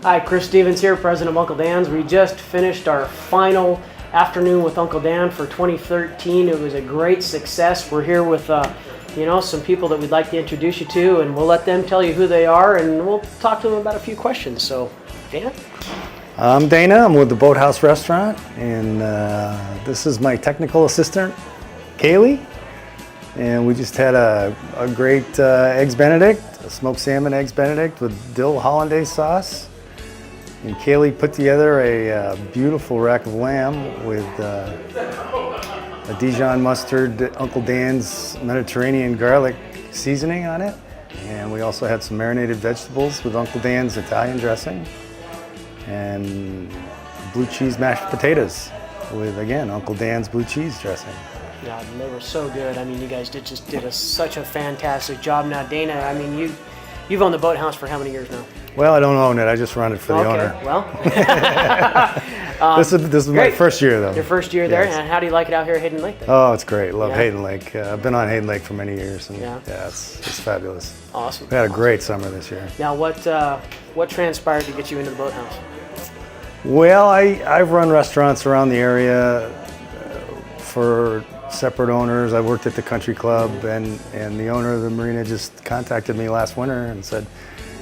Hi, Chris Stevens here, president of Uncle Dan's. We just finished our final afternoon with Uncle Dan for 2013. It was a great success. We're here with some people that we'd like to introduce you to, and we'll let them tell you who they are, and we'll talk to them about a few questions. So, Dana? I'm Dana. I'm with the Boathouse restaurant, and this is my technical assistant, Kaylee. And we just had a great Eggs Benedict, a smoked salmon Eggs Benedict with dill hollandaise sauce. And Kaylee put together a beautiful rack of lamb with a Dijon mustard, Uncle Dan's Mediterranean garlic seasoning on it. And we also had some marinated vegetables with Uncle Dan's Italian dressing. And blue cheese mashed potatoes with, again, Uncle Dan's blue cheese dressing. Yeah, they were so good. I mean, you guys did such a fantastic job. Now, Dana, I mean, you've owned the Boathouse for how many years now? Well, I don't own it. I just run it for the owner. Well, this is my first year, though. Your first year there, and how do you like it out here at Hayden Lake? Then? Oh, it's great. Love Hayden Lake. I've been on Hayden Lake for many years, and it's fabulous. Awesome. We had a great summer this year. Now, what transpired to get you into the Boathouse? Well, I've run restaurants around the area for separate owners. I worked at the country club, and the owner of the marina just contacted me last winter and said,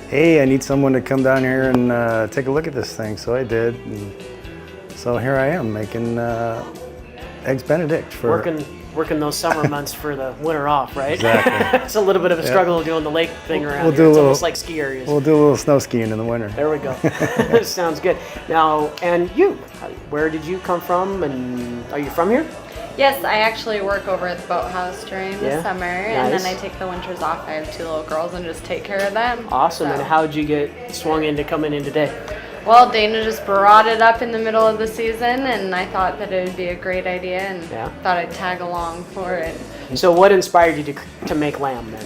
hey, I need someone to come down here and take a look at this thing. So I did. And so here I am making Eggs Benedict. Working those summer months for the winter off, right? Exactly. It's a little bit of a struggle doing the lake thing around here. It's almost like ski areas. We'll do a little snow skiing in the winter. There we go. Sounds good. Now, and you, where did you come from, and are you from here? Yes, I actually work over at the Boathouse during the summer, and then I take the winters off. I have 2 little girls and just take care of them. Awesome. So. And how did you get swung into coming in today? Well, Dana just brought it up in the middle of the season, and I thought that it would be a great idea, and thought I'd tag along for it. So what inspired you to make lamb then?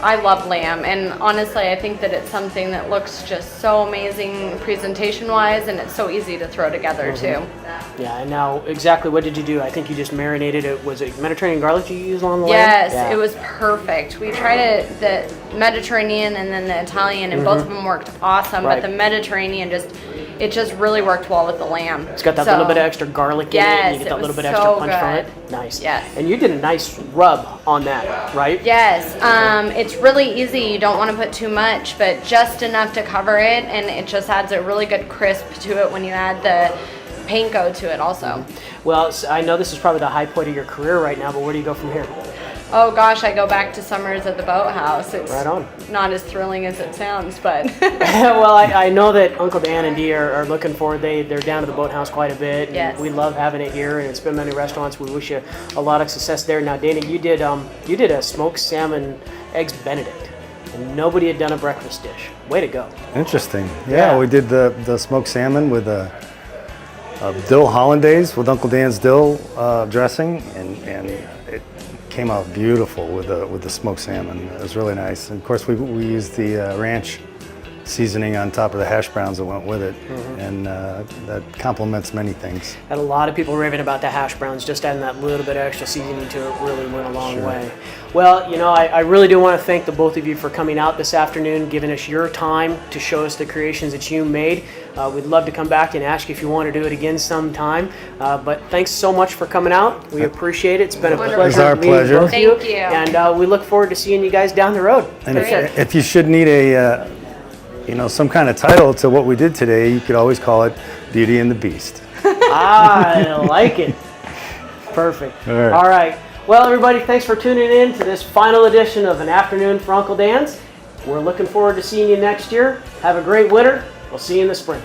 I love lamb, and honestly, I think that it's something that looks just so amazing presentation-wise, and it's so easy to throw together too. Yeah, and now exactly what did you do? I think you just marinated it. Was it Mediterranean garlic you used on the lamb? Yes, it was perfect. We tried it, the Mediterranean and then the Italian, and both of them worked awesome, but the Mediterranean it just really worked well with the lamb. It's got that little bit of extra garlic in it, and you get that little bit extra punch from it. Nice. Yes. And you did a nice rub on that, right? Yes. It's really easy. You don't want to put too much, but just enough to cover it, and it just adds a really good crisp to it when you add the panko to it also. Well, I know this is probably the high point of your career right now, but where do you go from here? Oh gosh, I go back to summers at the Boathouse. It's right on. Not as thrilling as it sounds, but well, I know that Uncle Dan and Dee are looking forward. They're down to the Boathouse quite a bit. And yes. We love having it here, and it's been many restaurants. We wish you a lot of success there. Now, Dana, you did a smoked salmon Eggs Benedict, and nobody had done a breakfast dish. Way to go! Interesting. Yeah. We did the smoked salmon with a dill hollandaise with Uncle Dan's dill dressing, and it came out beautiful with the smoked salmon. It was really nice. And of course, we used the ranch seasoning on top of the hash browns that went with it, and that complements many things. Had a lot of people raving about the hash browns. Just adding that little bit of extra seasoning to it really went a long way. Well, I really do want to thank the both of you for coming out this afternoon, giving us your time to show us the creations that you made. We'd love to come back and ask you if you want to do it again sometime. But thanks so much for coming out. We appreciate it. It's been a pleasure. It was our pleasure. Both Thank you. you. And we look forward to seeing you guys down the road. And if you should need a some kind of title to what we did today, you could always call it Beauty and the Beast. I like it. Perfect. All right. Well, everybody, thanks for tuning in to this final edition of An Afternoon for Uncle Dan's. We're looking forward to seeing you next year. Have a great winter. We'll see you in the spring.